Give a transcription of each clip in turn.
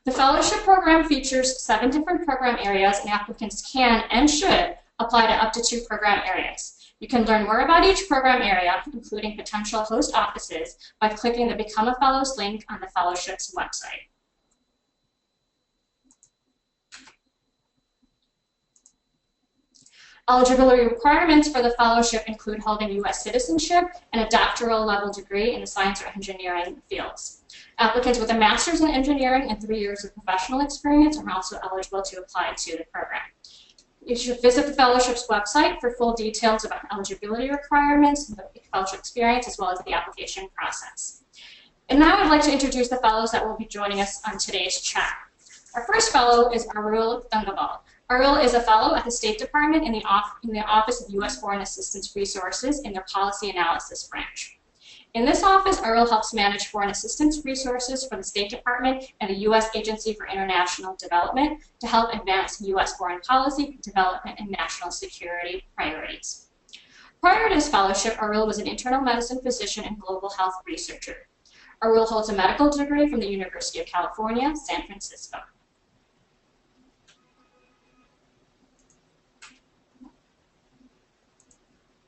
The fellowship program features 7 different program areas, and applicants can and should apply to up to 2 program areas. You can learn more about each program area, including potential host offices, by clicking the Become a Fellows link on the fellowship's website. Eligibility requirements for the fellowship include holding U.S. citizenship and a doctoral level degree in the science or engineering fields. Applicants with a master's in engineering and 3 years of professional experience are also eligible to apply to the program. You should visit the fellowship's website for full details about eligibility requirements, the fellowship experience, as well as the application process. And now I'd like to introduce the fellows that will be joining us on today's chat. Our first fellow is Arul Thangavel. Arul is a fellow at the State Department in the Office of U.S. Foreign Assistance Resources in their Policy Analysis branch. In this office, Arul helps manage foreign assistance resources for the State Department and the U.S. Agency for International Development to help advance U.S. foreign policy, development, and national security priorities. Prior to his fellowship, Arul was an internal medicine physician and global health researcher. Arul holds a medical degree from the University of California, San Francisco.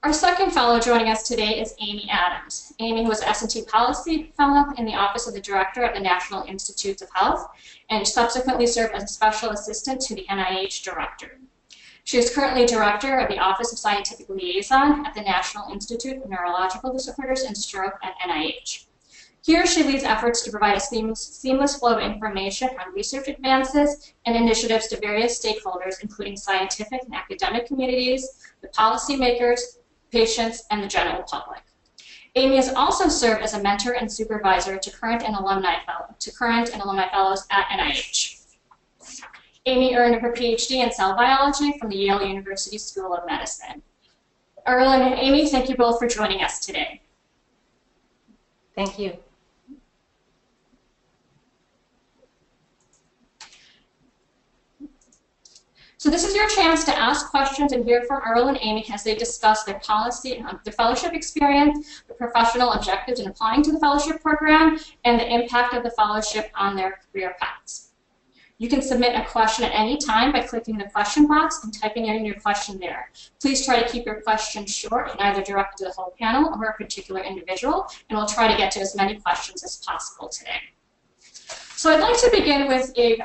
Our second fellow joining us today is Amy Adams. Amy was S&T Policy Fellow in the Office of the Director of the National Institutes of Health and subsequently served as a Special Assistant to the NIH Director. She is currently Director of the Office of Scientific Liaison at the National Institute of Neurological Disorders and Stroke at NIH. Here she leads efforts to provide a seamless flow of information on research advances and initiatives to various stakeholders, including scientific and academic communities, the policymakers, patients, and the general public. Amy has also served as a mentor and supervisor to current and alumni fellows at NIH. Amy earned her Ph.D. in cell biology from the Yale University School of Medicine. Arul and Amy, thank you both for joining us today. Thank you. So this is your chance to ask questions and hear from Arul and Amy as they discuss their policy and their fellowship experience, the professional objectives in applying to the fellowship program, and the impact of the fellowship on their career paths. You can submit a question at any time by clicking the question box and typing in your question there. Please try to keep your question short and either direct to the whole panel or a particular individual, and we'll try to get to as many questions as possible today. So I'd like to begin with a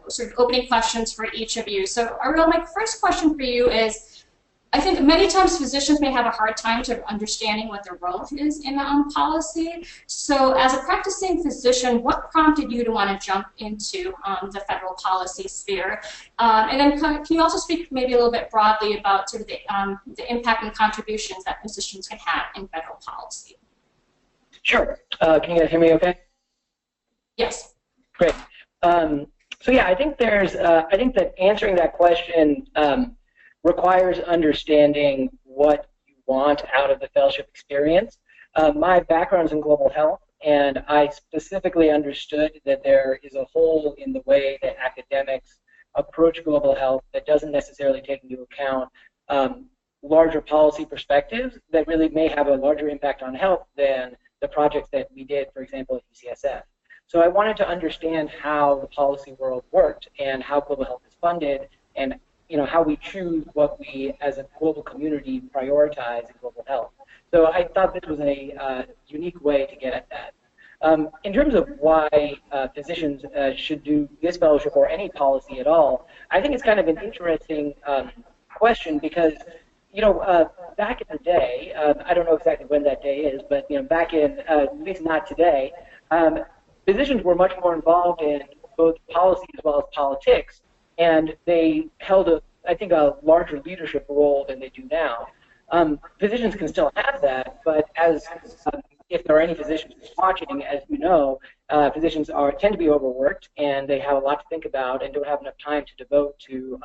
sort of opening questions for each of you. So Arul, my first question for you is, I think many times physicians may have a hard time to understanding what their role is in policy. So as a practicing physician, what prompted you to want to jump into the federal policy sphere? And then can you also speak maybe a little bit broadly about sort of the impact and contributions that physicians can have in federal policy? Sure. Can you guys hear me okay? Yes. Great. So yeah, I think I think that answering that question requires understanding what you want out of the fellowship experience. My background is in global health, and I specifically understood that there is a hole in the way that academics approach global health that doesn't necessarily take into account larger policy perspectives that really may have a larger impact on health than the projects that we did, for example, at UCSF. So I wanted to understand how the policy world worked and how global health is funded, and how we choose what we as a global community prioritize in global health. So I thought this was a unique way to get at that. In terms of why physicians should do this fellowship or any policy at all, I think it's kind of an interesting question because, back in the day, I don't know exactly when that day is, but back in, at least not today, physicians were much more involved in both policy as well as politics, and they held, I think, a larger leadership role than they do now. Physicians can still have that, but as if there are any physicians watching, as you know, physicians tend to be overworked, and they have a lot to think about and don't have enough time to devote to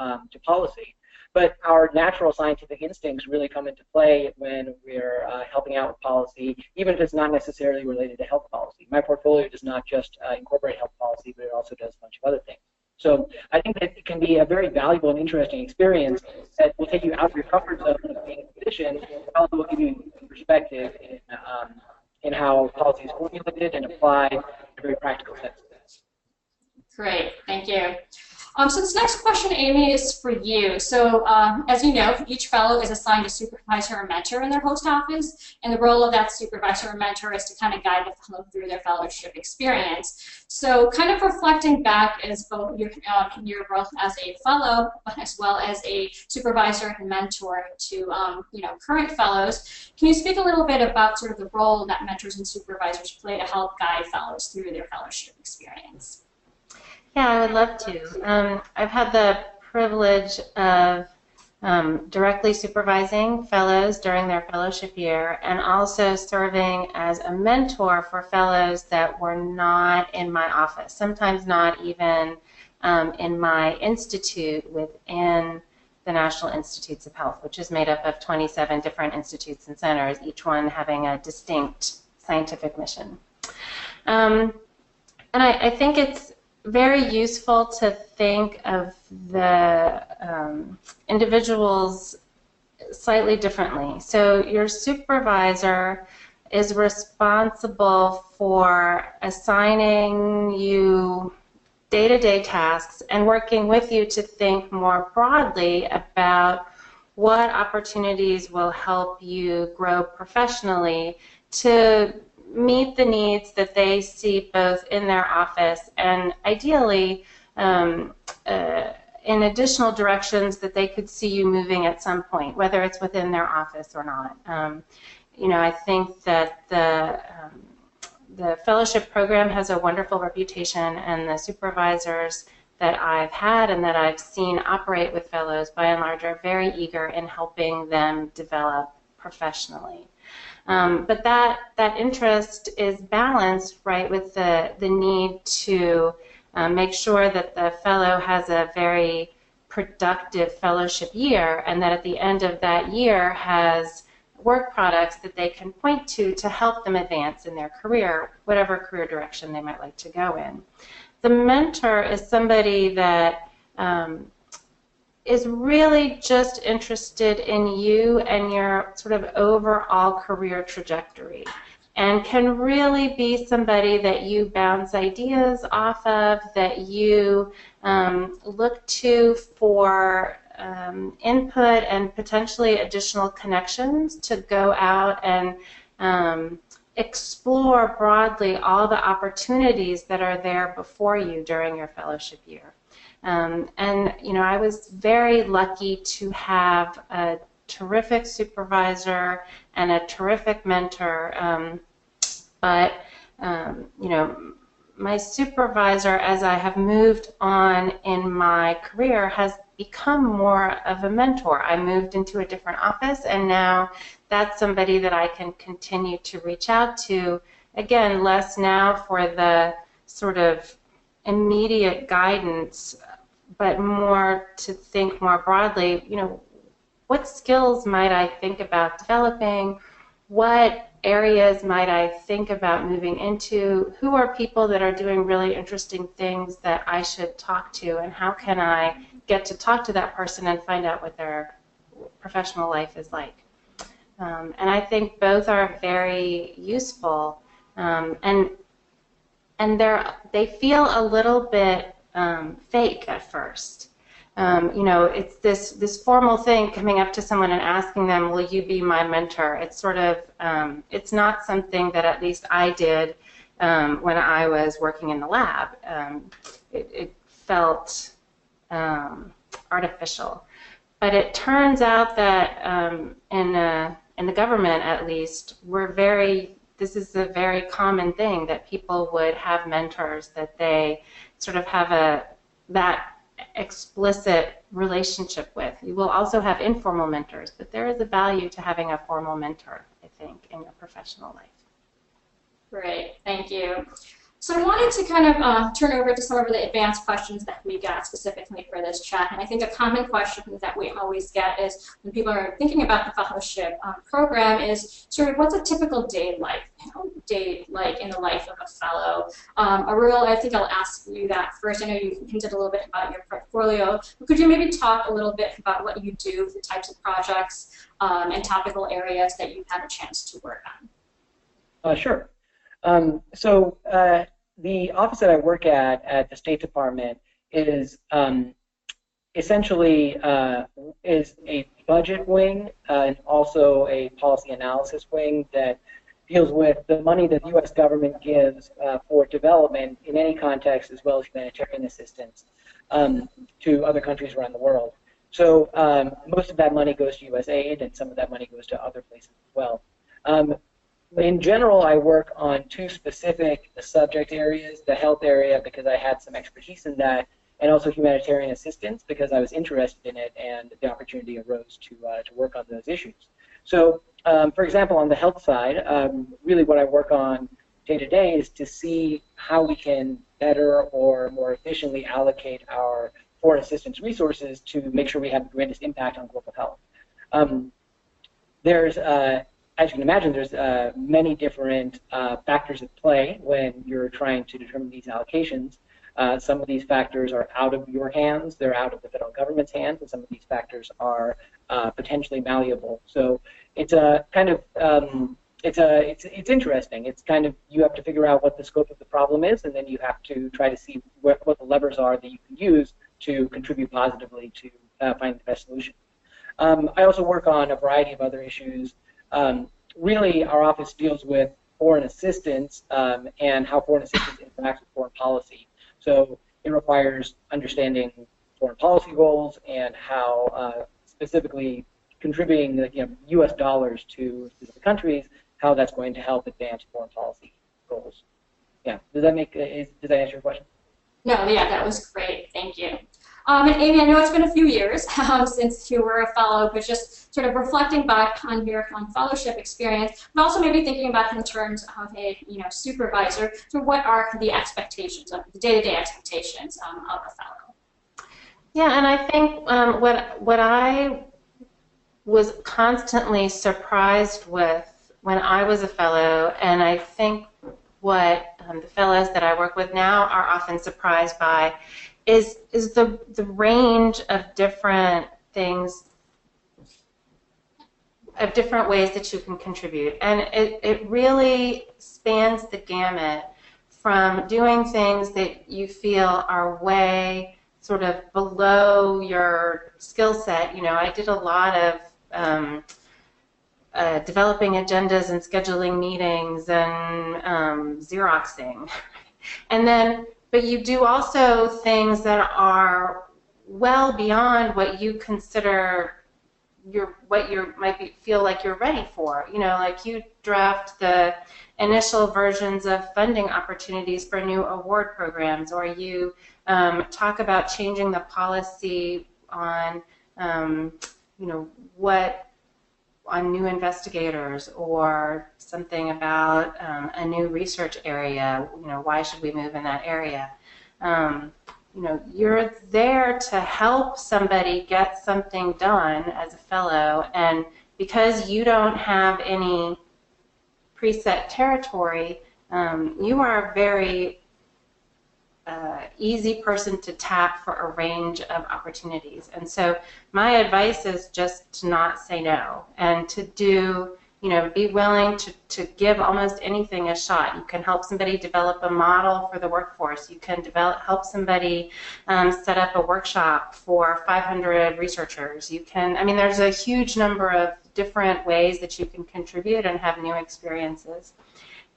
policy. But our natural scientific instincts really come into play when we're helping out with policy, even if it's not necessarily related to health policy. My portfolio does not just incorporate health policy, but it also does a bunch of other things. So I think that it can be a very valuable and interesting experience that will take you out of your comfort zone of being a physician, but also will give you perspective in how policy is formulated and applied in a very practical sense. Great, thank you. So this next question, Amy, is for you. So as you know, each fellow is assigned a supervisor or mentor in their host office, and the role of that supervisor or mentor is to kind of guide the fellow through their fellowship experience. So kind of reflecting back as both your role as a fellow, as well as a supervisor and mentor to current fellows, can you speak a little bit about sort of the role that mentors and supervisors play to help guide fellows through their fellowship experience? Yeah, I would love to. I've had the privilege of directly supervising fellows during their fellowship year and also serving as a mentor for fellows that were not in my office, sometimes not even in my institute within the National Institutes of Health, which is made up of 27 different institutes and centers, each one having a distinct scientific mission. And I think it's very useful to think of the individuals slightly differently. So your supervisor is responsible for assigning you day-to-day tasks and working with you to think more broadly about what opportunities will help you grow professionally to meet the needs that they see both in their office and ideally in additional directions that they could see you moving at some point, whether it's within their office or not. I think that the fellowship program has a wonderful reputation, and the supervisors that I've had and that I've seen operate with fellows by and large are very eager in helping them develop professionally. But that interest is balanced, right, with the need to make sure that the fellow has a very productive fellowship year, and that at the end of that year has work products that they can point to help them advance in their career, whatever career direction they might like to go in. The mentor is somebody that is really just interested in you and your sort of overall career trajectory, and can really be somebody that you bounce ideas off of, that you look to for input and potentially additional connections to go out and explore broadly all the opportunities that are there before you during your fellowship year. I was very lucky to have a terrific supervisor and a terrific mentor, but my supervisor, as I have moved on in my career, has become more of a mentor. I moved into a different office, and now that's somebody that I can continue to reach out to, again, less now for the sort of immediate guidance, but more to think more broadly, what skills might I think about developing? What areas might I think about moving into? Who are people that are doing really interesting things that I should talk to, and how can I get to talk to that person and find out what their professional life is like? And I think both are very useful, and they feel a little bit fake at first. It's this formal thing, coming up to someone and asking them, will you be my mentor? It's sort of, it's not something that at least I did when I was working in the lab. It felt artificial. But it turns out that in the government, at least, this is a very common thing, that people would have mentors, that they sort of have that explicit relationship with. You will also have informal mentors, but there is a value to having a formal mentor, I think, in your professional life. Great, thank you. So I wanted to kind of turn over to some of the advanced questions that we got specifically for this chat. And I think a common question that we always get is, when people are thinking about the fellowship program, is sort of, what's a typical day like in the life of a fellow? Arul, I think I'll ask you that first. I know you hinted a little bit about your portfolio, but could you maybe talk a little bit about what you do, the types of projects and topical areas that you've had a chance to work on? Sure. the office that I work at the State Department is essentially is a budget wing and also a policy analysis wing that deals with the money that the U.S. government gives for development in any context, as well as humanitarian assistance to other countries around the world. So most of that money goes to U.S. aid, and some of that money goes to other places as well. In general, I work on two specific subject areas: the health area, because I had some expertise in that, and also humanitarian assistance, because I was interested in it and the opportunity arose to work on those issues. So, for example, on the health side, really what I work on day to day is to see how we can better or more efficiently allocate our foreign assistance resources to make sure we have the greatest impact on global health. As you can imagine, there's many different factors at play when you're trying to determine these allocations. Some of these factors are out of your hands; they're out of the federal government's hands, and some of these factors are potentially malleable. So it's a kind of it's interesting. It's kind of, you have to figure out what the scope of the problem is, and then you have to try to see what the levers are that you can use to contribute positively to find the best solution. I also work on a variety of other issues. Really, our office deals with foreign assistance and how foreign assistance interacts with foreign policy. So it requires understanding foreign policy goals and how specifically contributing U.S. dollars to the countries, how that's going to help advance foreign policy goals. Yeah, does that answer your question? No, yeah, that was great. Thank you. And Amy, I know it's been a few years since you were a fellow, but just sort of reflecting back on your fellowship experience, but also maybe thinking back in terms of a supervisor. So, what are the expectations of the day-to-day expectations of a fellow? Yeah, and I think what I was constantly surprised with when I was a fellow, and I think what the fellows that I work with now are often surprised by, is the range of different things, of different ways that you can contribute. And it really spans the gamut from doing things that you feel are way sort of below your skill set. I did a lot of developing agendas and scheduling meetings and Xeroxing. But you do also things that are well beyond what you consider feel like you're ready for. Like you draft the initial versions of funding opportunities for new award programs, or you talk about changing the policy on on new investigators, or something about a new research area. Why should we move in that area? You're there to help somebody get something done as a fellow, and because you don't have any preset territory, you are a very easy person to tap for a range of opportunities. And so my advice is just to not say no, and to do, be willing to give almost anything a shot. You can help somebody develop a model for the workforce. You can help somebody set up a workshop for 500 researchers. You can, there's a huge number of different ways that you can contribute and have new experiences.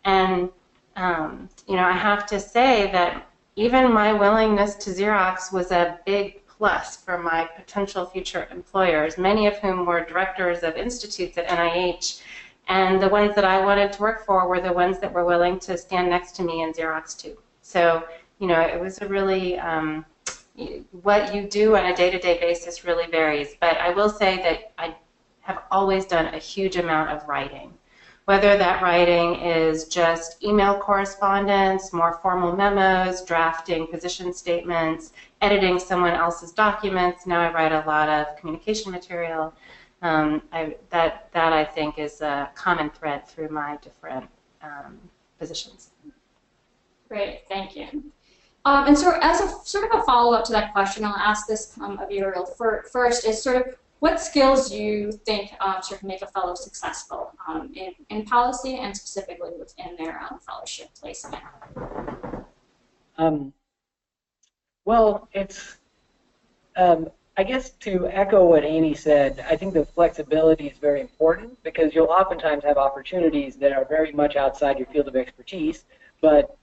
And, I have to say that even my willingness to Xerox was a big plus for my potential future employers, many of whom were directors of institutes at NIH, and the ones that I wanted to work for were the ones that were willing to stand next to me in Xerox too. So, it was a really, what you do on a day-to-day basis really varies, but I will say that I have always done a huge amount of writing. Whether that writing is just email correspondence, more formal memos, drafting position statements, editing someone else's documents. Now I write a lot of communication material. That I think is a common thread through my different positions. Great, thank you. And so as a sort of a follow-up to that question, I'll ask this of you, Arul. First is sort of, what skills you think sort of make a fellow successful in policy, and specifically within their fellowship placement? Well, it's, I guess to echo what Amy said, I think the flexibility is very important because you'll oftentimes have opportunities that are very much outside your field of expertise, but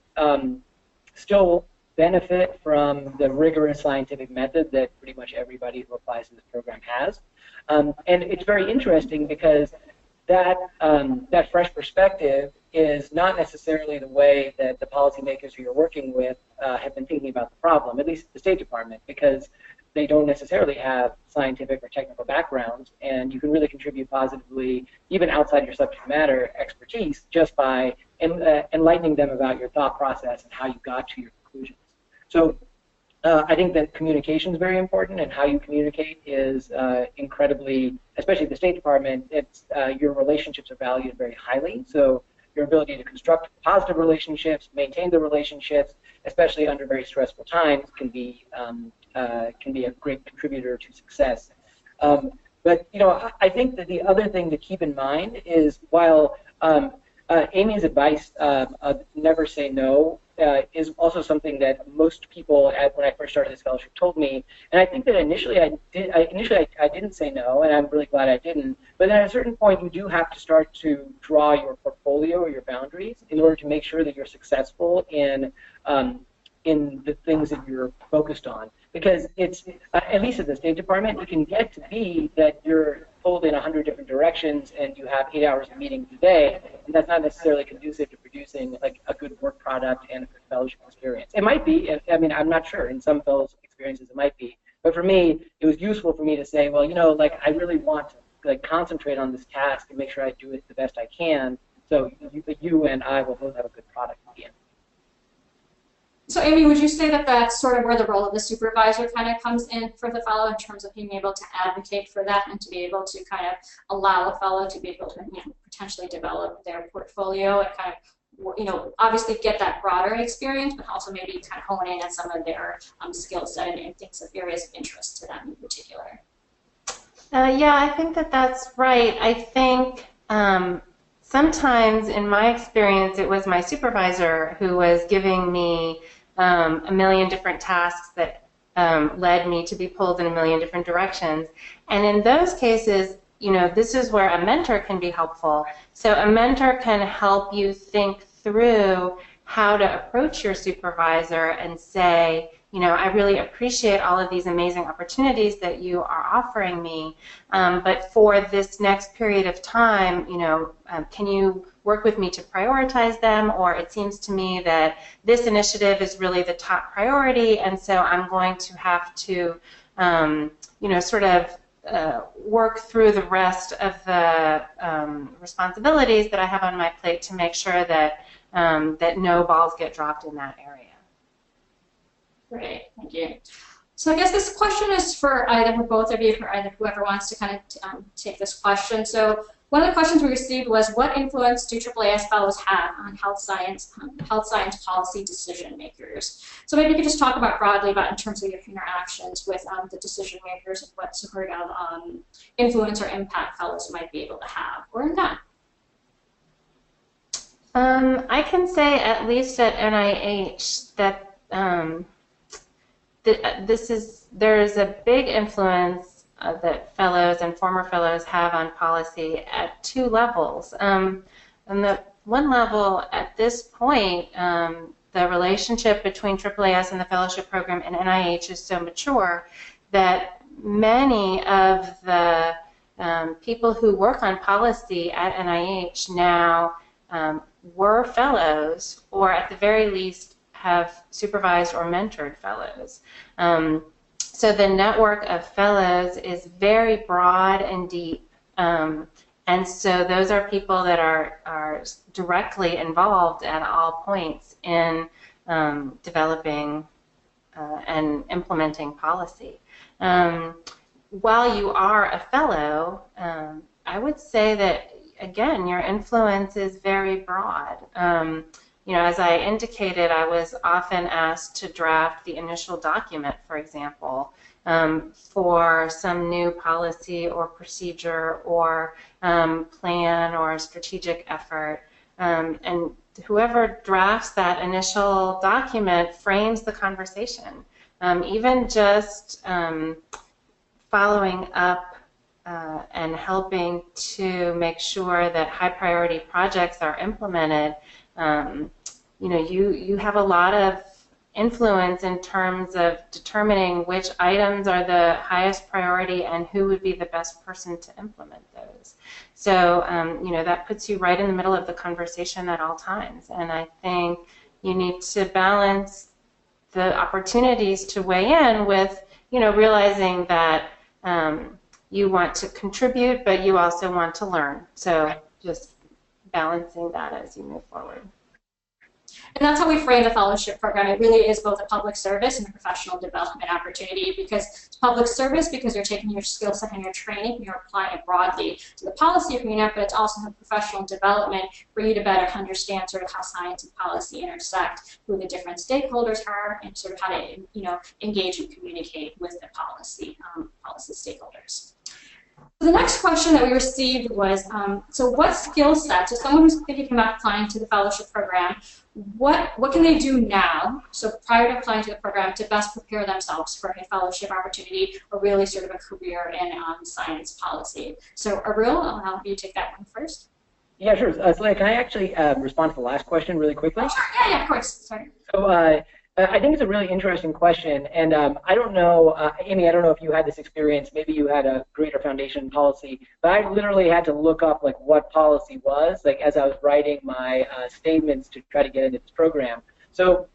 still benefit from the rigorous scientific method that pretty much everybody who applies to this program has. And it's very interesting because that fresh perspective is not necessarily the way that the policymakers who you're working with have been thinking about the problem, at least the State Department, because they don't necessarily have scientific or technical backgrounds, and you can really contribute positively, even outside your subject matter expertise, just by enlightening them about your thought process and how you got to your conclusions. So I think that communication is very important, and how you communicate is incredibly, especially the State Department, your relationships are valued very highly. So your ability to construct positive relationships, maintain the relationships, especially under very stressful times, can be a great contributor to success. But I think that the other thing to keep in mind is while Amy's advice, never say no, is also something that most people, when I first started this fellowship, told me. And I think that initially I didn't say no, and I'm really glad I didn't. But then at a certain point, you do have to start to draw your portfolio or your boundaries in order to make sure that you're successful in the things that you're focused on. Because it's, at least at the State Department, it can get to be that you're pulled in 100 different directions and you have 8 hours of meetings a day, and that's not necessarily conducive to producing like a good work product and a good fellowship experience. It might be, I mean, I'm not sure. In some fellowship experiences it might be. But for me, it was useful for me to say, well, like I really want to concentrate on this task and make sure I do it the best I can, so you and I will both have a good product at the end. So Amy, would you say that that's sort of where the role of the supervisor kind of comes in for the fellow in terms of being able to advocate for that and to be able to kind of allow a fellow to be able to potentially develop their portfolio and kind of, obviously get that broader experience, but also maybe kind of hone in on some of their skill set and things of areas of interest to them in particular? Yeah, I think that that's right. I think sometimes in my experience it was my supervisor who was giving me a million different tasks that led me to be pulled in a million different directions. And in those cases, this is where a mentor can be helpful. So a mentor can help you think through how to approach your supervisor and say, I really appreciate all of these amazing opportunities that you are offering me, but for this next period of time, can you work with me to prioritize them? Or it seems to me that this initiative is really the top priority, and so I'm going to have to, sort of work through the rest of the responsibilities that I have on my plate to make sure that that no balls get dropped in that area. Great, thank you. So I guess this question is for either for both of you, for either whoever wants to kind of take this question. So one of the questions we received was, what influence do AAAS fellows have on health science policy decision makers? So maybe you could just talk about broadly about in terms of your interactions with the decision makers and what sort of influence or impact fellows might be able to have or not. I can say at least at NIH that there is a big influence that fellows and former fellows have on policy at two levels. And the one level at this point, the relationship between AAAS and the fellowship program and NIH is so mature that many of the people who work on policy at NIH now were fellows, or at the very least have supervised or mentored fellows. So the network of fellows is very broad and deep, and so those are people that are directly involved at all points in developing and implementing policy. While you are a fellow, I would say that, again, your influence is very broad. As I indicated, I was often asked to draft the initial document, for example, for some new policy or procedure or plan or strategic effort. And whoever drafts that initial document frames the conversation. Even just following up and helping to make sure that high priority projects are implemented, you have a lot of influence in terms of determining which items are the highest priority and who would be the best person to implement those. So, that puts you right in the middle of the conversation at all times. And I think you need to balance the opportunities to weigh in with, realizing that you want to contribute, but you also want to learn. So just balancing that as you move forward. And that's how we frame the fellowship program. It really is both a public service and a professional development opportunity, because it's public service because you're taking your skill set and your training and you're applying it broadly to the policy arena, but it's also a professional development for you to better understand sort of how science and policy intersect, who the different stakeholders are, and sort of how to engage and communicate with the policy stakeholders. The next question that we received was, so what skill sets, so someone who's thinking about applying to the fellowship program, what can they do now, so prior to applying to the program, to best prepare themselves for a fellowship opportunity or really sort of a career in science policy? So Arul, I'll have you take that one first. Yeah, sure. Salaeha, can I actually respond to the last question really quickly? Oh, sure. Yeah, of course. Sorry. So I think it's a really interesting question, and I don't know, Amy, I don't know if you had this experience. Maybe you had a greater foundation in policy, but I literally had to look up like what policy was, like as I was writing my statements to try to get into this program. So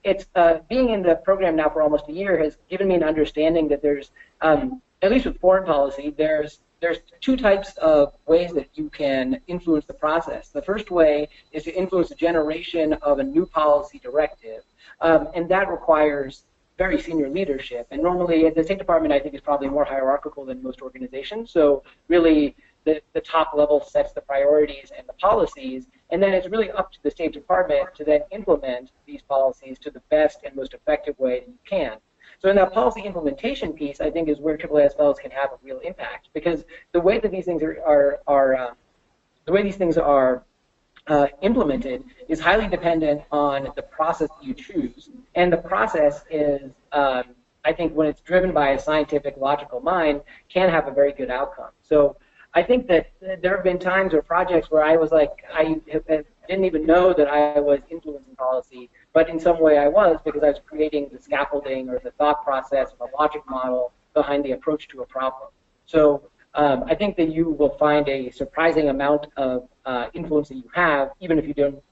it's being in the program now for almost a year has given me an understanding that there's, at least with foreign policy, there's two types of ways that you can influence the process. The first way is to influence the generation of a new policy directive. And that requires very senior leadership. And normally, the State Department, I think, is probably more hierarchical than most organizations. So really, the top level sets the priorities and the policies. And then it's really up to the State Department to then implement these policies to the best and most effective way that you can. So in that policy implementation piece, I think is where AAAS fellows can have a real impact, because the way that these things are implemented is highly dependent on the process that you choose, and the process is, I think, when it's driven by a scientific, logical mind, can have a very good outcome. So I think that there have been times or projects where I was like, I didn't even know that I was influencing policy, but in some way I was, because I was creating the scaffolding or the thought process or the logic model behind the approach to a problem. So I think that you will find a surprising amount of influence that you have, even if you didn't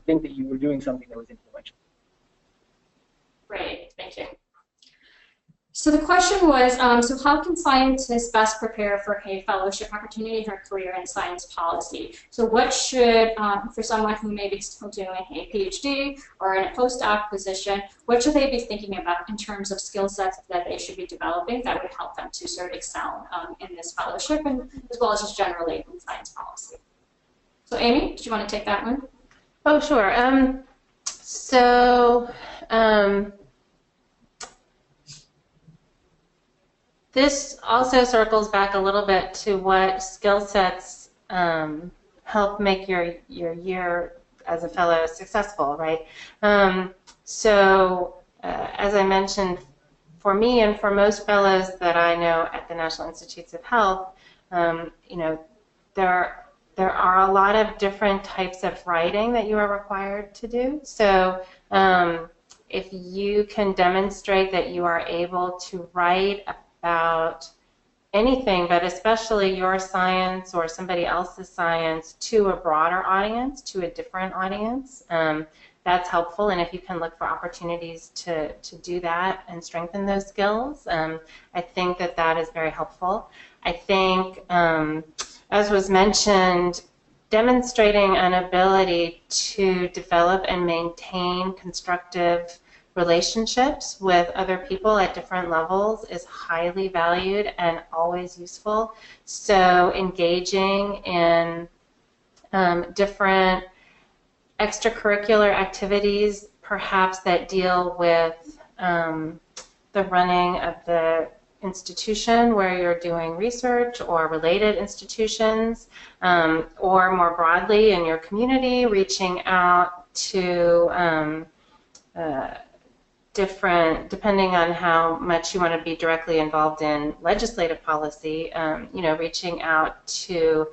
think that you were doing something that was influential. Great, thank you. So the question was, so how can scientists best prepare for a fellowship opportunity or career in science policy? So what should, for someone who may be still doing a Ph.D. or in a postdoc position, what should they be thinking about in terms of skill sets that they should be developing that would help them to sort of excel in this fellowship, and as well as just generally in science policy? So Amy, do you want to take that one? Oh, sure. This also circles back a little bit to what skill sets help make your year as a fellow successful, right? As I mentioned, for me and for most fellows that I know at the National Institutes of Health, there are a lot of different types of writing that you are required to do. So if you can demonstrate that you are able to write about anything, but especially your science or somebody else's science, to a broader audience, to a different audience, that's helpful. And if you can look for opportunities to do that and strengthen those skills, I think that is very helpful. I think, as was mentioned, demonstrating an ability to develop and maintain constructive relationships with other people at different levels is highly valued and always useful. So engaging in different extracurricular activities, perhaps that deal with the running of the institution where you're doing research or related institutions, or more broadly in your community, reaching out to different, depending on how much you want to be directly involved in legislative policy, reaching out to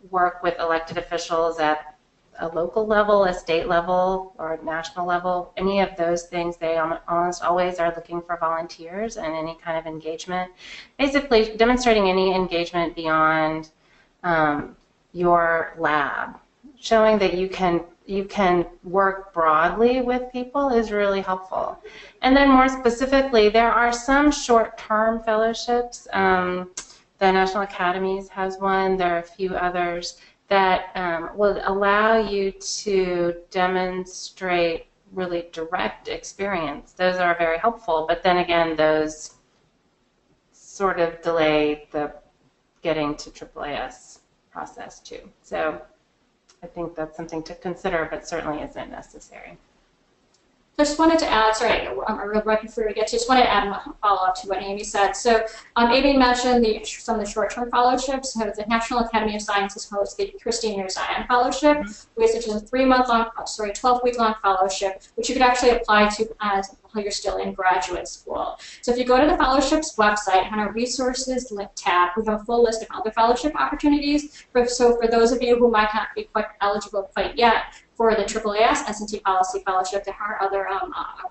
work with elected officials at a local level, a state level, or a national level. Any of those things, they almost always are looking for volunteers and any kind of engagement. Basically, demonstrating any engagement beyond your lab, showing that you can work broadly with people is really helpful. And then more specifically, there are some short-term fellowships. The National Academies has one. There are a few others that will allow you to demonstrate really direct experience. Those are very helpful, but then again, those sort of delay the getting to AAAS process too. So I think that's something to consider, but certainly isn't necessary. I just wanted to add, sorry, right before we get to, just wanted to add a follow-up to what Amy said. So Amy mentioned some of the short-term fellowships. So the National Academy of Sciences hosts the Christine Zion Fellowship, which is a 12-week-long fellowship, which you could actually apply to while you're still in graduate school. So if you go to the fellowship's website, on our resources tab, we have a full list of other fellowship opportunities. So for those of you who might not be quite eligible quite yet, for the AAAS S&T Policy Fellowship, there are other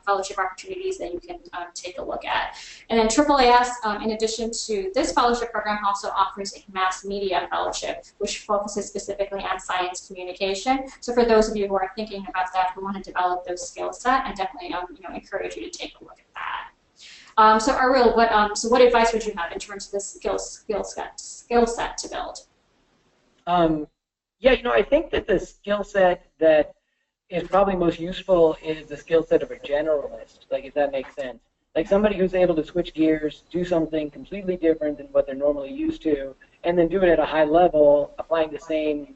fellowship opportunities that you can take a look at. And then AAAS, in addition to this fellowship program, also offers a mass media fellowship, which focuses specifically on science communication. So for those of you who are thinking about that, who want to develop those skill set, I definitely encourage you to take a look at that. So Arul, what advice would you have in terms of this skill set to build? Yeah, I think that the skill set that is probably most useful is the skill set of a generalist, like if that makes sense. Like somebody who's able to switch gears, do something completely different than what they're normally used to, and then do it at a high level, applying the same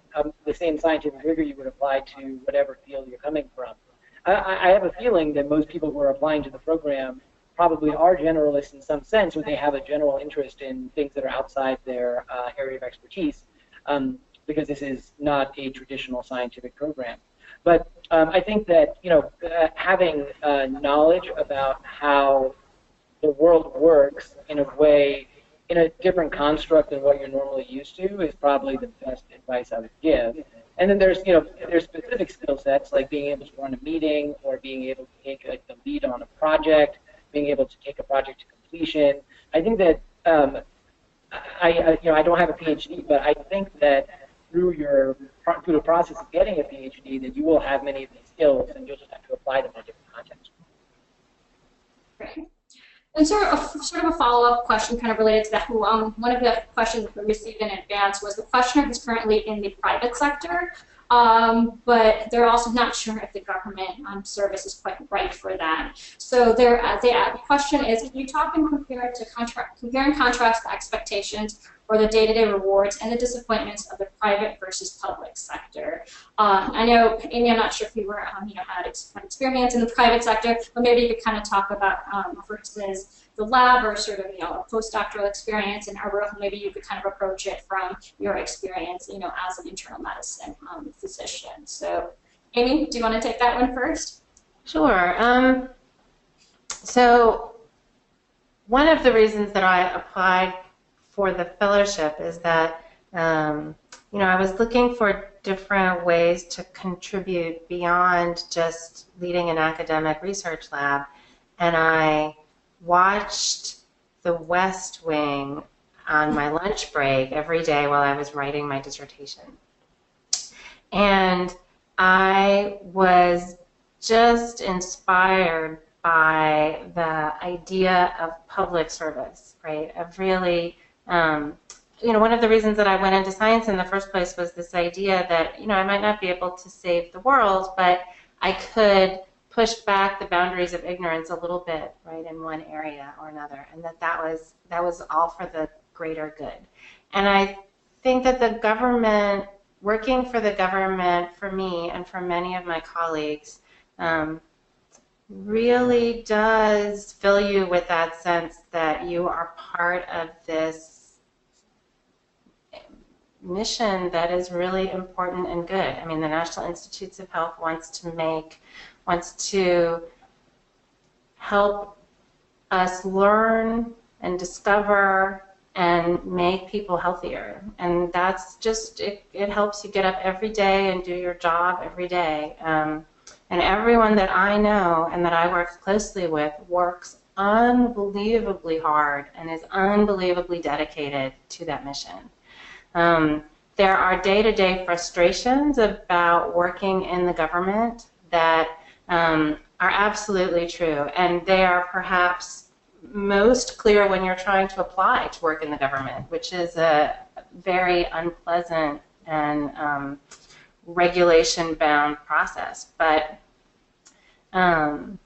scientific rigor you would apply to whatever field you're coming from. I have a feeling that most people who are applying to the program probably are generalists in some sense, where they have a general interest in things that are outside their area of expertise. Because this is not a traditional scientific program. But I think that having knowledge about how the world works in a different construct than what you're normally used to is probably the best advice I would give. And then there's specific skill sets like being able to run a meeting or being able to take the lead on a project, being able to take a project to completion. I think that I don't have a Ph.D., but I think that through the process of getting a Ph.D. that you will have many of these skills, and you'll just have to apply them in a different context. Great. And sort of a follow-up question kind of related to that. One of the questions we received in advance was the questioner who's currently in the private sector, but they're also not sure if the government service is quite right for that. So the question is, if you talk and compare and contrast the expectations or the day-to-day rewards and the disappointments of the private versus public sector. I know, Amy, I'm not sure if you were, had experience in the private sector, but maybe you could kind of talk about versus the lab or sort of, a postdoctoral experience, and Arul, maybe you could kind of approach it from your experience, as an internal medicine physician. So, Amy, do you want to take that one first? Sure. So, one of the reasons that I applied for the fellowship is that, I was looking for different ways to contribute beyond just leading an academic research lab, and I watched The West Wing on my lunch break every day while I was writing my dissertation. And I was just inspired by the idea of public service, right? Of really, one of the reasons that I went into science in the first place was this idea that, I might not be able to save the world, but I could push back the boundaries of ignorance a little bit, right, in one area or another, and that was all for the greater good. And I think that the government, working for the government, for me and for many of my colleagues, really does fill you with that sense that you are part of this mission that is really important and good. I mean, the National Institutes of Health wants to help us learn and discover and make people healthier. And that's just, it helps you get up every day and do your job every day. And everyone that I know and that I work closely with works unbelievably hard and is unbelievably dedicated to that mission. There are day-to-day frustrations about working in the government that are absolutely true, and they are perhaps most clear when you're trying to apply to work in the government, which is a very unpleasant and regulation-bound process. But I'm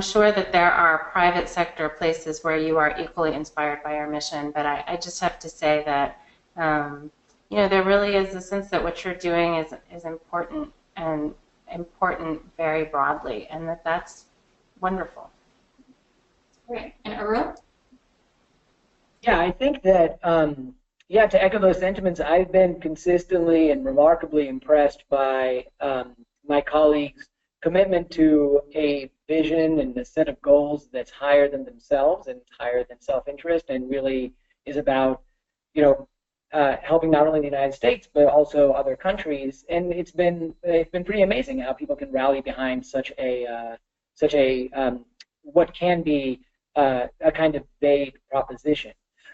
sure that there are private sector places where you are equally inspired by our mission. But I just have to say that you know, there really is a sense that what you're doing is important, and important very broadly, and that's wonderful. Great. And Arul? Yeah, I think that, yeah, to echo those sentiments, I've been consistently and remarkably impressed by my colleagues' commitment to a vision and a set of goals that's higher than themselves and higher than self-interest, and really is about, you know, helping not only the United States but also other countries. And it's been pretty amazing how people can rally behind such a what can be a kind of vague proposition.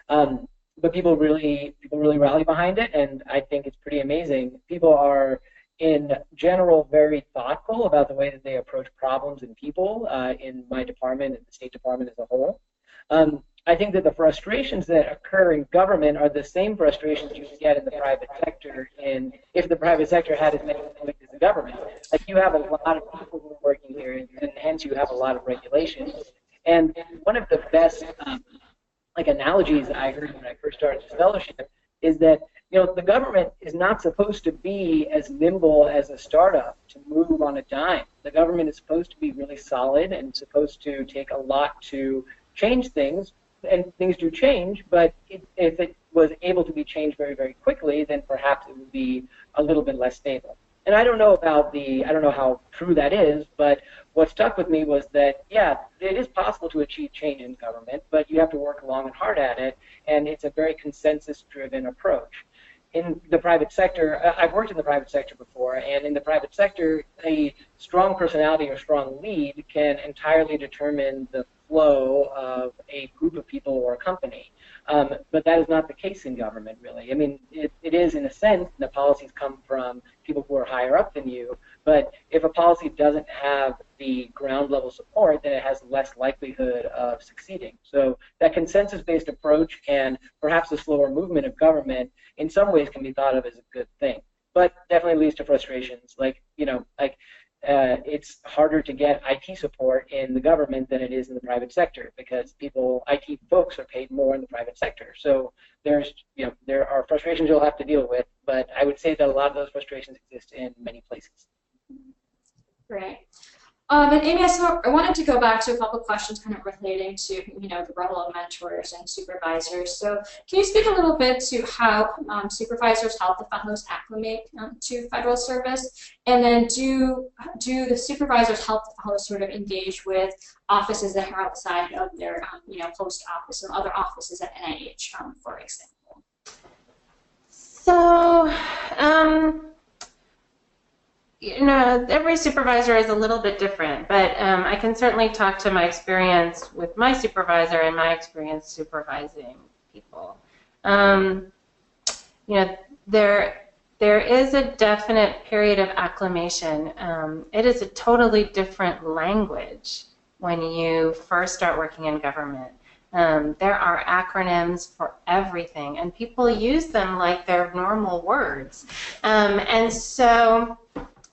But people really rally behind it, and I think it's pretty amazing. People are, in general, very thoughtful about the way that they approach problems and people in my department and the State Department as a whole. I think that the frustrations that occur in government are the same frustrations you would get in the private sector, and if the private sector had as many conflicts as the government. Like, you have a lot of people who are working here, and hence you have a lot of regulations. And one of the best like analogies I heard when I first started this fellowship is that, you know, the government is not supposed to be as nimble as a startup to move on a dime. The government is supposed to be really solid and supposed to take a lot to change things, and things do change, but if it was able to be changed very, very quickly, then perhaps it would be a little bit less stable. And I don't know how true that is, but what stuck with me was that, yeah, it is possible to achieve change in government, but you have to work long and hard at it, and it's a very consensus-driven approach. In the private sector, I've worked in the private sector before, and in the private sector, a strong personality or strong lead can entirely determine the flow of a group of people or a company. But that is not the case in government, really. I mean, it is in a sense, the policies come from people who are higher up than you, but if a policy doesn't have the ground level support, then it has less likelihood of succeeding. So that consensus-based approach and perhaps the slower movement of government in some ways can be thought of as a good thing, but definitely leads to frustrations. Like, you know, like, it's harder to get IT support in the government than it is in the private sector, because IT folks are paid more in the private sector. So there are frustrations you'll have to deal with, but I would say that a lot of those frustrations exist in many places. Great. And Amy, so I wanted to go back to a couple of questions kind of relating to, you know, the role of mentors and supervisors. So can you speak a little bit to how supervisors help the fellows acclimate to federal service? And then do the supervisors help the fellows sort of engage with offices that are outside of their, you know, post office or other offices at NIH, for example? So, you know, every supervisor is a little bit different, but I can certainly talk to my experience with my supervisor and my experience supervising people. You know, there is a definite period of acclimation. It is a totally different language when you first start working in government. There are acronyms for everything, and people use them like they're normal words.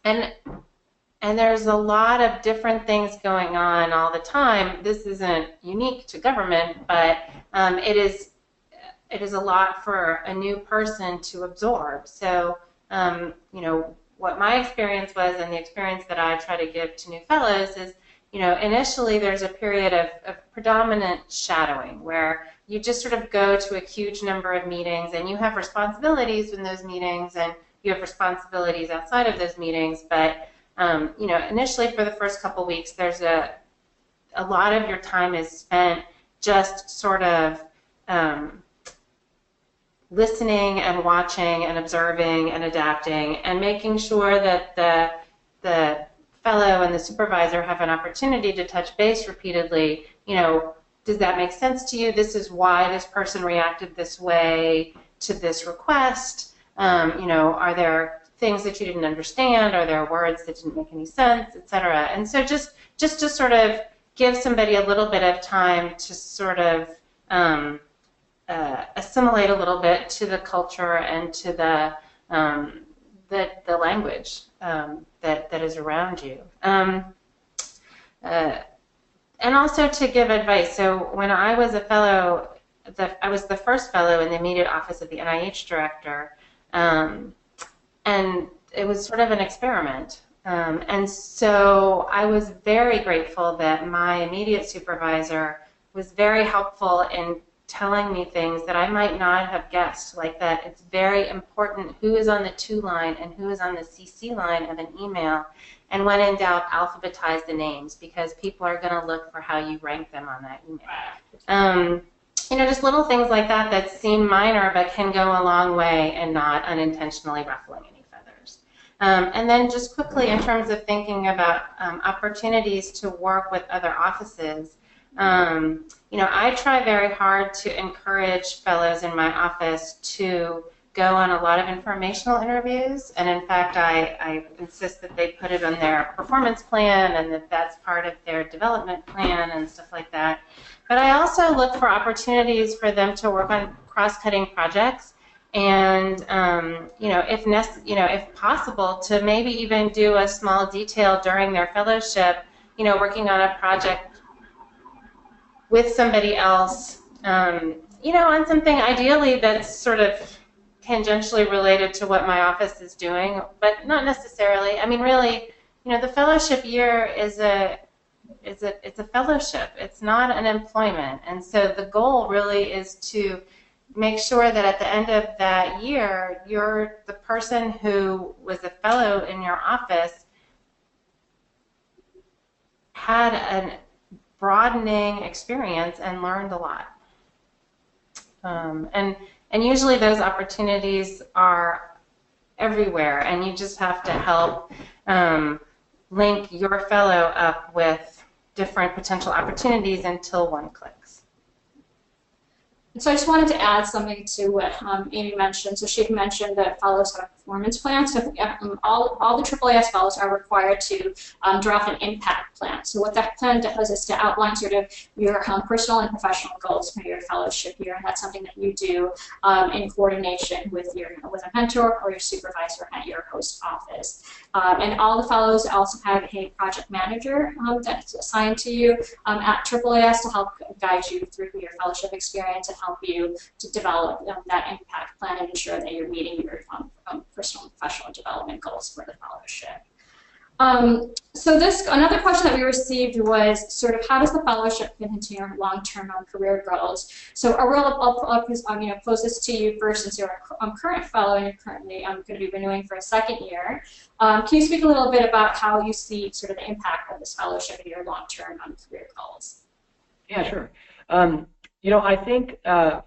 And there's a lot of different things going on all the time. This isn't unique to government, but it is a lot for a new person to absorb. So, you know, what my experience was and the experience that I try to give to new fellows is, initially there's a period of predominant shadowing where you just sort of go to a huge number of meetings and you have responsibilities in those meetings and you have responsibilities outside of those meetings. But, initially for the first couple weeks, there's a lot of your time is spent just sort of listening and watching and observing and adapting and making sure that the fellow and the supervisor have an opportunity to touch base repeatedly. Does that make sense to you? This is why this person reacted this way to this request. Are there things that you didn't understand? Are there words that didn't make any sense, etc.? And so just to sort of give somebody a little bit of time to sort of assimilate a little bit to the culture and to the language that is around you. And also to give advice. So when I was a fellow, I was the first fellow in the immediate office of the NIH director, and it was sort of an experiment. And so I was very grateful that my immediate supervisor was very helpful in telling me things that I might not have guessed, like that it's very important who is on the to line and who is on the CC line of an email, and when in doubt, alphabetize the names because people are going to look for how you rank them on that email. Just little things like that seem minor but can go a long way and not unintentionally ruffling any feathers. And then just quickly in terms of thinking about opportunities to work with other offices, I try very hard to encourage fellows in my office to go on a lot of informational interviews, and in fact I insist that they put it on their performance plan and that that's part of their development plan and stuff like that. But I also look for opportunities for them to work on cross-cutting projects and, if possible, to maybe even do a small detail during their fellowship, working on a project with somebody else, on something ideally that's sort of tangentially related to what my office is doing, but not necessarily. I mean, really, the fellowship year it's a fellowship. It's not an employment, and so the goal really is to make sure that at the end of that year, you're the person who was a fellow in your office had a broadening experience and learned a lot. And usually those opportunities are everywhere, and you just have to help link your fellow up with different potential opportunities until one clicks. And so I just wanted to add something to what Amy mentioned. So she had mentioned that fellows have a performance plan. So all the AAAS fellows are required to draft an impact plan. So what that plan does is to outline sort of your personal and professional goals for your fellowship year, and that's something that you do in coordination with a mentor or your supervisor at your host office. And all the fellows also have a project manager that's assigned to you at AAAS to help guide you through your fellowship experience and help you to develop that impact plan and ensure that you're meeting your personal and professional development goals for the fellowship. So another question that we received was sort of how does the fellowship fit into your long-term career goals? So Arul, I'll pose this to you first, since you're a current fellow and you're currently going to be renewing for a second year. Can you speak a little bit about how you see sort of the impact of this fellowship in your long-term career goals? Yeah, sure. I think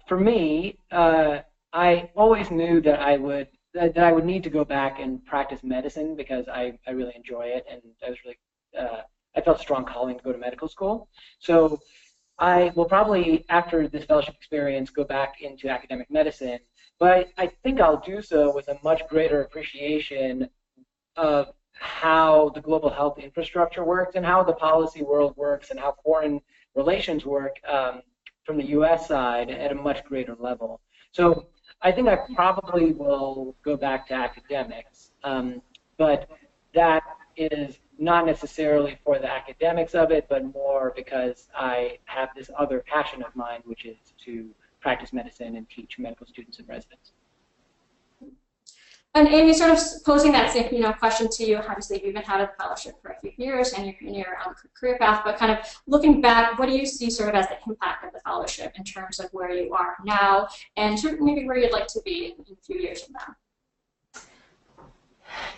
for me, I always knew that I would need to go back and practice medicine because I really enjoy it, and I felt a strong calling to go to medical school. So I will probably, after this fellowship experience, go back into academic medicine, but I think I'll do so with a much greater appreciation of how the global health infrastructure works and how the policy world works and how foreign relations work from the U.S. side at a much greater level. So I think I probably will go back to academics, but that is not necessarily for the academics of it, but more because I have this other passion of mine, which is to practice medicine and teach medical students and residents. And Amy, sort of posing that same question to you. Obviously, you've been out of the fellowship for a few years, and you're in your career path. But kind of looking back, what do you see sort of as the impact of the fellowship in terms of where you are now, and sort of maybe where you'd like to be in a few years from now?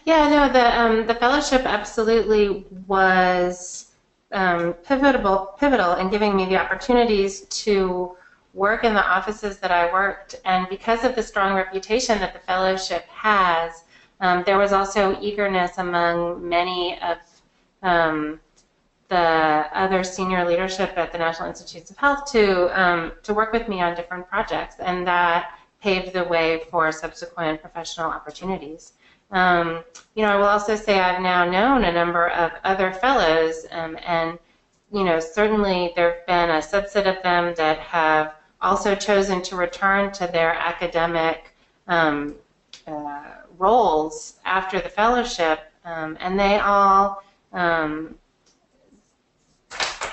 Yeah, no, the fellowship absolutely was pivotal in giving me the opportunities to work in the offices that I worked, and because of the strong reputation that the fellowship has, there was also eagerness among many of the other senior leadership at the National Institutes of Health to work with me on different projects, and that paved the way for subsequent professional opportunities. I will also say I've now known a number of other fellows, and certainly there have been a subset of them that have also chosen to return to their academic roles after the fellowship, and they all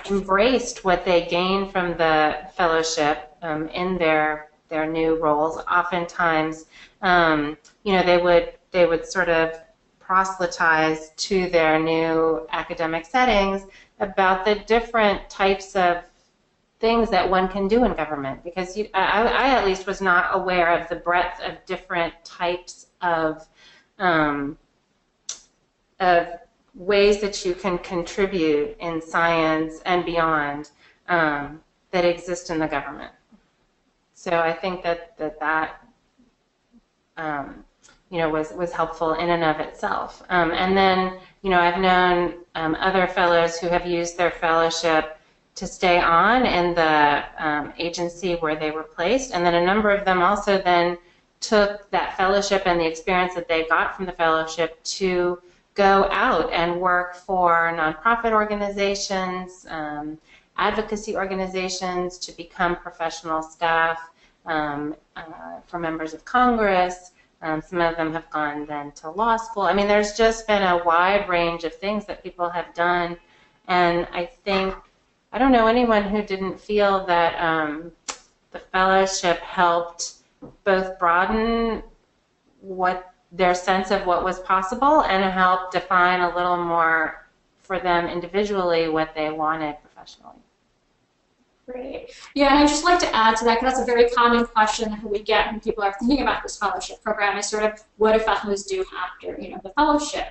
embraced what they gained from the fellowship in their new roles. Oftentimes, they would sort of proselytize to their new academic settings about the different types of things that one can do in government, because I at least was not aware of the breadth of different types of ways that you can contribute in science and beyond that exist in the government. So I think that was helpful in and of itself. And then, I've known other fellows who have used their fellowship to stay on in the agency where they were placed, and then a number of them also then took that fellowship and the experience that they got from the fellowship to go out and work for nonprofit organizations, advocacy organizations, to become professional staff for members of Congress. Some of them have gone then to law school. I mean, there's just been a wide range of things that people have done, and I don't know anyone who didn't feel that the fellowship helped both broaden their sense of what was possible and help define a little more for them individually what they wanted professionally. Great. Yeah, and I'd just like to add to that, because that's a very common question that we get when people are thinking about this fellowship program, is sort of what do fellows do after the fellowship?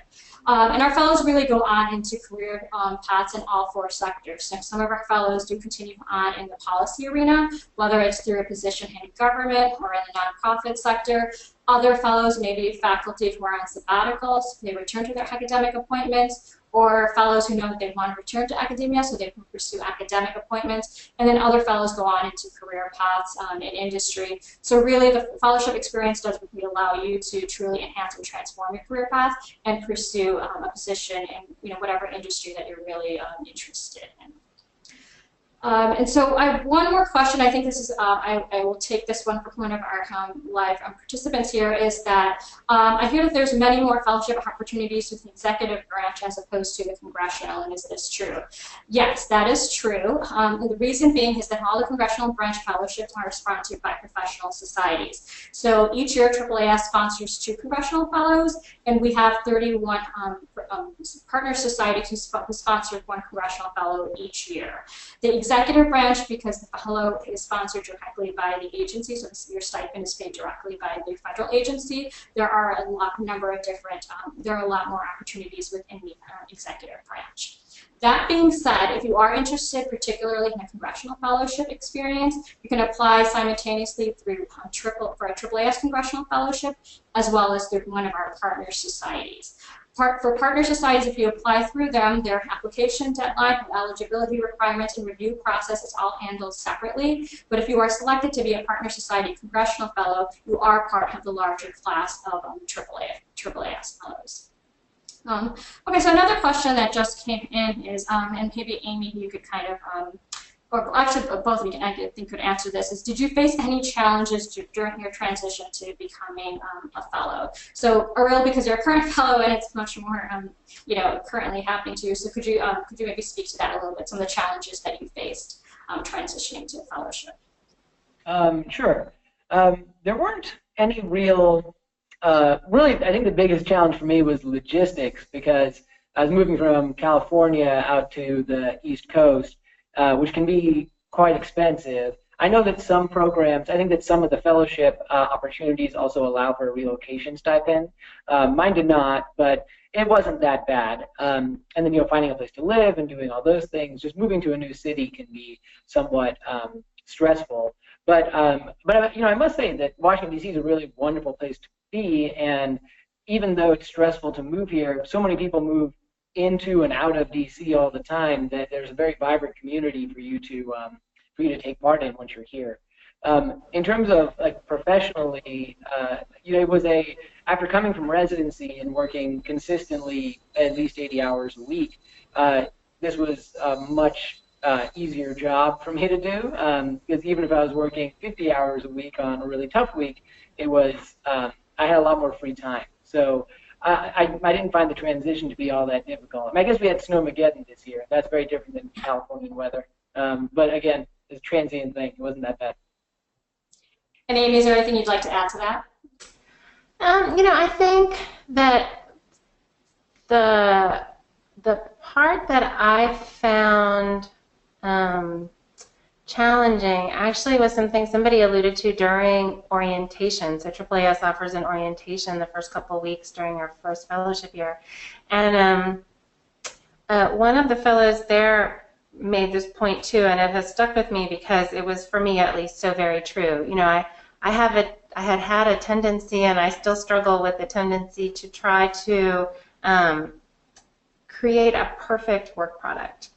And our fellows really go on into career paths in all four sectors. So some of our fellows do continue on in the policy arena, whether it's through a position in government or in the nonprofit sector. Other fellows may be faculty who are on sabbaticals, they return to their academic appointments, or fellows who know that they want to return to academia, so they can pursue academic appointments. And then other fellows go on into career paths in industry. So really, the fellowship experience does really allow you to truly enhance and transform your career path and pursue a position in whatever industry that you're really interested in. And so I have one more question. I think this is, I will take this one from one of our live participants here, is that I hear that there's many more fellowship opportunities with the executive branch as opposed to the congressional, and is this true? Yes, that is true. And the reason being is that all the congressional branch fellowships are sponsored by professional societies. So each year AAAS sponsors 2 congressional fellows, and we have 31 partner societies who sponsor 1 congressional fellow each year. The executive branch, because the fellow is sponsored directly by the agency, so your stipend is paid directly by the federal agency, there are a lot more opportunities within the executive branch. That being said, if you are interested particularly in a congressional fellowship experience, you can apply simultaneously through for a AAAS congressional fellowship, as well as through one of our partner societies. For partner societies, if you apply through them, their application deadline, eligibility requirements, and review process is all handled separately. But if you are selected to be a partner society congressional fellow, you are part of the larger class of AAAS fellows. Okay, so another question that just came in is, and maybe Amy, you could kind of, or actually both of you I think could answer this, is did you face any challenges during your transition to becoming a fellow? So Arul, because you're a current fellow and it's much more currently happening to you, so could you maybe speak to that a little bit, some of the challenges that you faced transitioning to fellowship? Sure. There weren't any real really, I think the biggest challenge for me was logistics, because I was moving from California out to the East Coast, which can be quite expensive. I know that some programs, I think that some of the fellowship opportunities also allow for a relocation stipend. Mine did not, but it wasn't that bad. And then, finding a place to live and doing all those things, just moving to a new city can be somewhat stressful. But I must say that Washington, D.C. is a really wonderful place to be, and even though it's stressful to move here, so many people move into and out of D.C. all the time that there's a very vibrant community for you to take part in once you're here. In terms of professionally, it was after coming from residency and working consistently at least 80 hours a week, this was a much easier job for me to do, because even if I was working 50 hours a week on a really tough week, it was I had a lot more free time. So I didn't find the transition to be all that difficult. I guess we had Snowmageddon this year. That's very different than Californian weather. But again, it's a transient thing. It wasn't that bad. And Amy, is there anything you'd like to add to that? I think that the part that I found challenging actually was something somebody alluded to during orientation. So AAAS offers an orientation the first couple of weeks during our first fellowship year. And one of the fellows there made this point too, and it has stuck with me because it was, for me at least, so very true. I had a tendency, and I still struggle with the tendency to try to create a perfect work product.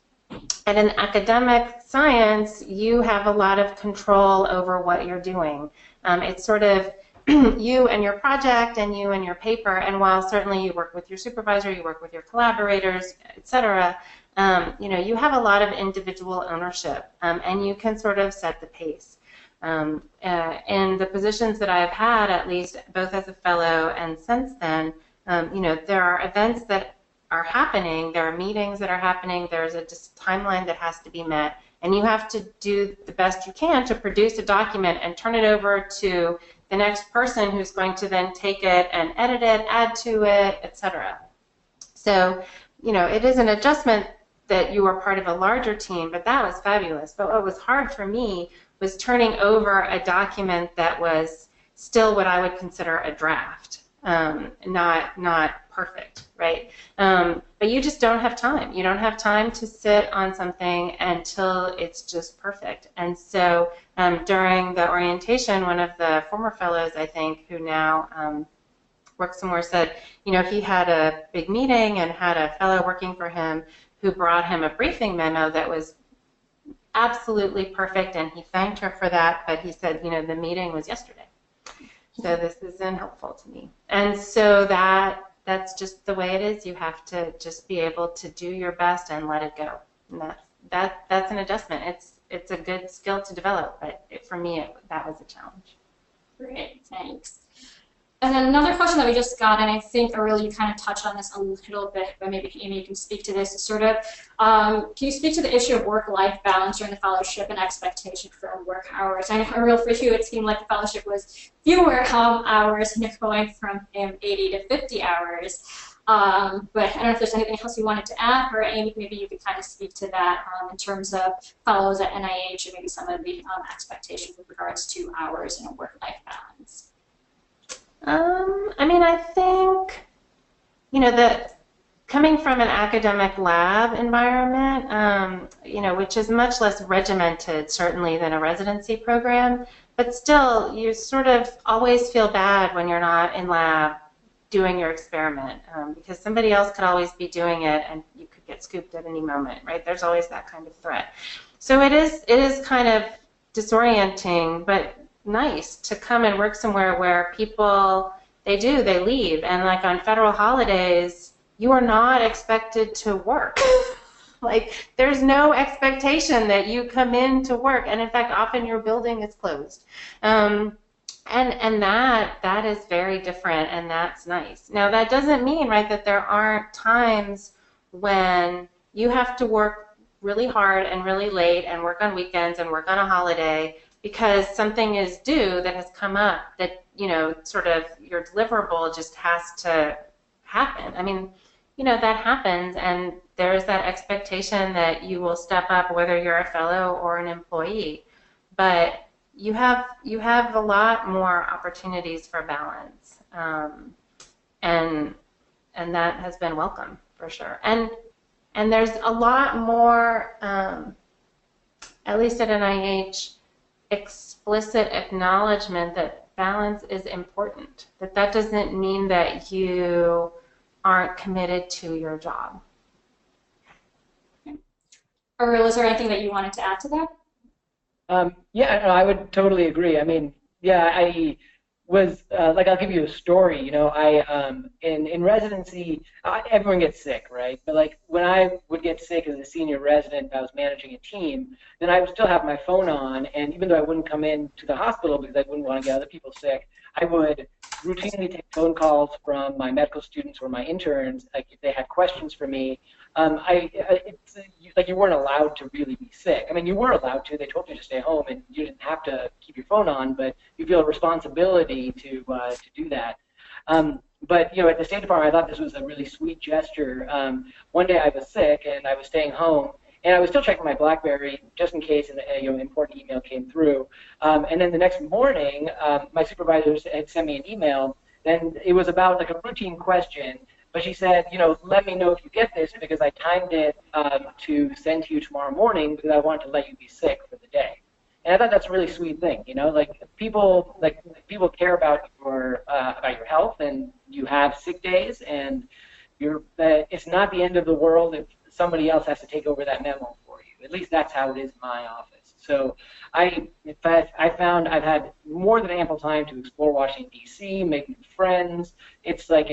And in academic science, you have a lot of control over what you're doing. It's sort of you and your project and you and your paper, and while certainly you work with your supervisor, you work with your collaborators, etc., you have a lot of individual ownership, and you can sort of set the pace. In the positions that I've had, at least both as a fellow and since then, there are events that are happening, there are meetings that are happening, there's a timeline that has to be met, and you have to do the best you can to produce a document and turn it over to the next person who's going to then take it and edit it, add to it, etc. So, it is an adjustment that you are part of a larger team, but that was fabulous. But what was hard for me was turning over a document that was still what I would consider a draft, not perfect, right? But you just don't have time. You don't have time to sit on something until it's just perfect. And so during the orientation, one of the former fellows, I think, who now works somewhere, said, he had a big meeting and had a fellow working for him who brought him a briefing memo that was absolutely perfect, and he thanked her for that, but he said, the meeting was yesterday. So this isn't helpful to me. And so that's just the way it is. You have to just be able to do your best and let it go. And that's an adjustment. It's a good skill to develop, but for me, that was a challenge. Great, thanks. And then another question that we just got, and I think Arul, you kind of touched on this a little bit, but maybe Amy, you can speak to this, is sort of, can you speak to the issue of work-life balance during the fellowship and expectation for work hours? I know, Arul, for you, it seemed like the fellowship was fewer hours, and you're going from 80 to 50 hours. But I don't know if there's anything else you wanted to add, or Amy, maybe you could kind of speak to that in terms of fellows at NIH and maybe some of the expectations with regards to hours and work-life balance. I think, that coming from an academic lab environment, which is much less regimented, certainly, than a residency program, but still, you sort of always feel bad when you're not in lab doing your experiment, because somebody else could always be doing it, and you could get scooped at any moment, right? There's always that kind of threat. So it is kind of disorienting, but nice to come and work somewhere where people, they leave, and like on federal holidays, you are not expected to work. Like, there's no expectation that you come in to work, and in fact, often your building is closed. And that is very different, and that's nice. Now, that doesn't mean, right, that there aren't times when you have to work really hard and really late and work on weekends and work on a holiday because something is due that has come up that you know, sort of your deliverable just has to happen. I mean, you know, that happens, and there's that expectation that you will step up whether you're a fellow or an employee. But you have a lot more opportunities for balance, and that has been welcome for sure. And there's a lot more, at least at NIH, explicit acknowledgement that balance is important. That doesn't mean that you aren't committed to your job. Arul, is there anything that you wanted to add to that? Yeah, no, I would totally agree. I mean, yeah, I was like, I'll give you a story. You know, in residency, everyone gets sick, right? But like when I would get sick as a senior resident, I was managing a team, then I would still have my phone on, and even though I wouldn't come in to the hospital because I wouldn't want to get other people sick, I would routinely take phone calls from my medical students or my interns, like if they had questions for me. It's like you weren't allowed to really be sick. I mean, you were allowed to. They told you to stay home, and you didn't have to keep your phone on, but you feel a responsibility to do that. But you know, at the State Department, I thought this was a really sweet gesture. One day I was sick, and I was staying home, and I was still checking my BlackBerry just in case an important email came through. And then the next morning, my supervisor had sent me an email, and it was about like a routine question. But she said, you know, let me know if you get this because I timed it to send to you tomorrow morning because I wanted to let you be sick for the day. And I thought that's a really sweet thing, you know, like people care about your health, and you have sick days, and it's not the end of the world if somebody else has to take over that memo for you. At least that's how it is in my office. So I found I've had more than ample time to explore Washington, D.C., make new friends. It's like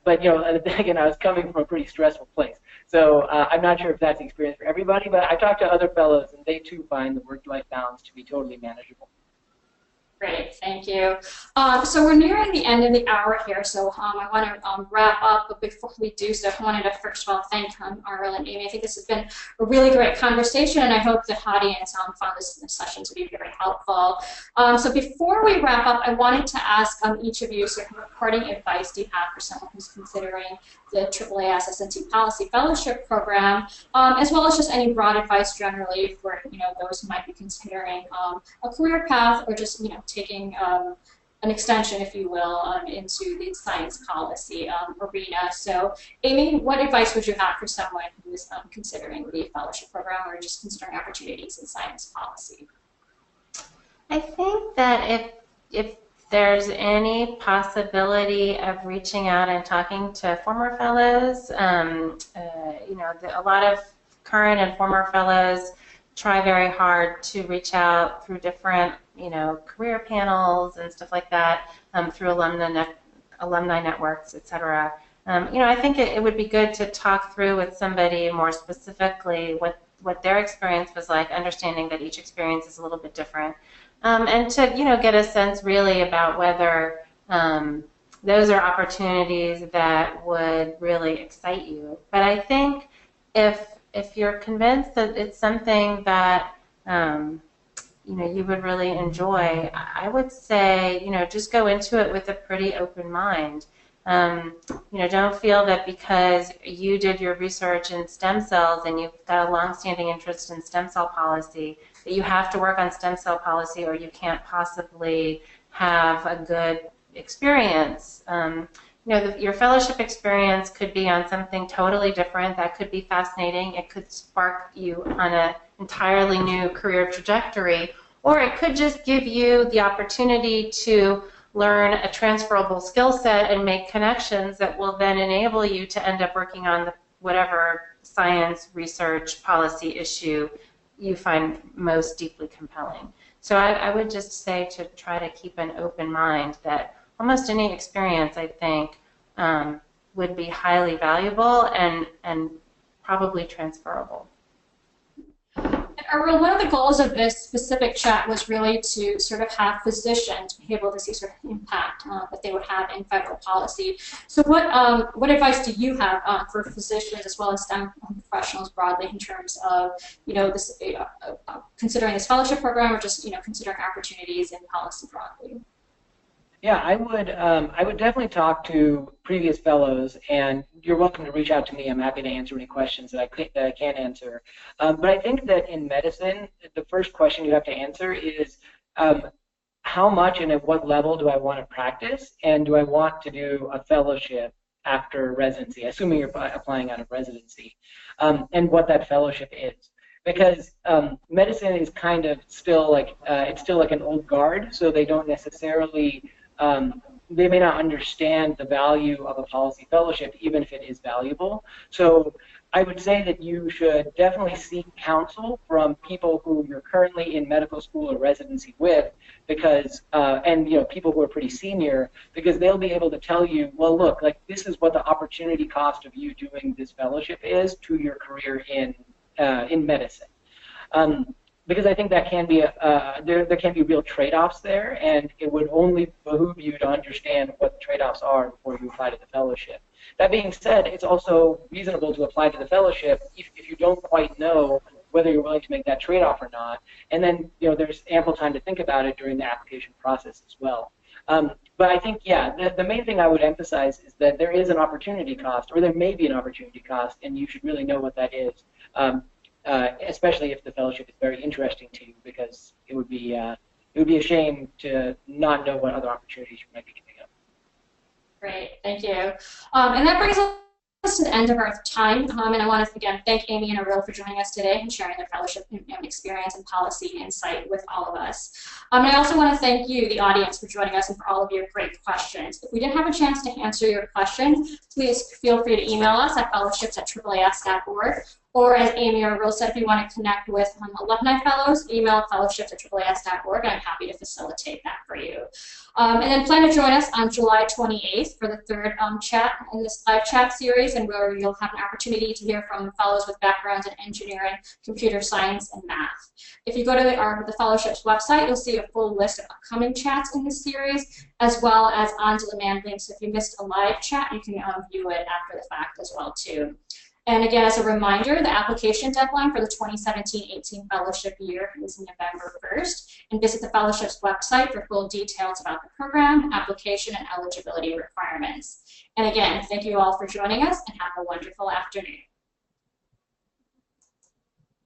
but, you know, again, I was coming from a pretty stressful place. So I'm not sure if that's the experience for everybody, but I talked to other fellows, and they, too, find the work-life balance to be totally manageable. Great, thank you. So we're nearing the end of the hour here, so I want to wrap up, but before we do so, I wanted to first of all thank Arul and Amy. I think this has been a really great conversation, and I hope the audience found this session to be very helpful. So before we wrap up, I wanted to ask each of you sort of parting advice do you have for someone who's considering the AAAS S&T Policy Fellowship program, as well as just any broad advice generally for those who might be considering a career path or just taking an extension, if you will, into the science policy arena. So, Amy, what advice would you have for someone who is considering the fellowship program or just considering opportunities in science policy? I think that if there's any possibility of reaching out and talking to former fellows, a lot of current and former fellows try very hard to reach out through different, career panels and stuff like that, through alumni networks, et cetera. I think it would be good to talk through with somebody more specifically what their experience was like, understanding that each experience is a little bit different, and to get a sense really about whether those are opportunities that would really excite you. But I think if you're convinced that it's something that you would really enjoy, I would say just go into it with a pretty open mind. Don't feel that because you did your research in stem cells and you've got a long-standing interest in stem cell policy that you have to work on stem cell policy or you can't possibly have a good experience. Your fellowship experience could be on something totally different. That could be fascinating. It could spark you on an entirely new career trajectory, or it could just give you the opportunity to learn a transferable skill set and make connections that will then enable you to end up working on whatever science, research, policy issue you find most deeply compelling. So I would just say to try to keep an open mind that almost any experience, I think, would be highly valuable and probably transferable. Arul, one of the goals of this specific chat was really to sort of have physicians be able to see sort of impact that they would have in federal policy. So what advice do you have for physicians as well as STEM professionals broadly in terms of this considering this fellowship program or just considering opportunities in policy broadly? Yeah, I would definitely talk to previous fellows, and you're welcome to reach out to me. I'm happy to answer any questions that I can't answer. But I think that in medicine, the first question you have to answer is how much and at what level do I want to practice, and do I want to do a fellowship after residency, assuming you're applying out of residency, and what that fellowship is. Because medicine is kind of still like it's still like an old guard, so they don't necessarily they may not understand the value of a policy fellowship, even if it is valuable. So I would say that you should definitely seek counsel from people who you're currently in medical school or residency with, because and people who are pretty senior, because they'll be able to tell you, well, look, like this is what the opportunity cost of you doing this fellowship is to your career in medicine. Because I think that can be there can be real trade-offs there, and it would only behoove you to understand what the trade-offs are before you apply to the fellowship. That being said, it's also reasonable to apply to the fellowship if you don't quite know whether you're willing to make that trade-off or not, and then there's ample time to think about it during the application process as well. But I think, yeah, the main thing I would emphasize is that there is an opportunity cost, or there may be an opportunity cost, and you should really know what that is. Especially if the fellowship is very interesting to you, because it would be a shame to not know what other opportunities you might be giving up. Great, thank you. And that brings us to the end of our time. And I want to again thank Amy and Arul for joining us today and sharing their fellowship experience and policy insight with all of us. And I also want to thank you, the audience, for joining us and for all of your great questions. If we didn't have a chance to answer your questions, please feel free to email us at fellowships@AAAS.org. Or as Amy or Arul said, if you want to connect with alumni fellows, email fellowships@AAAS.org, and I'm happy to facilitate that for you. And then plan to join us on July 28th for the third chat in this live chat series, and where you'll have an opportunity to hear from fellows with backgrounds in engineering, computer science, and math. If you go to the fellowship's website, you'll see a full list of upcoming chats in this series, as well as on-demand links. So if you missed a live chat, you can view it after the fact as well too. And again, as a reminder, the application deadline for the 2017-18 fellowship year is November 1st. And visit the fellowship's website for full details about the program, application, and eligibility requirements. And again, thank you all for joining us, and have a wonderful afternoon.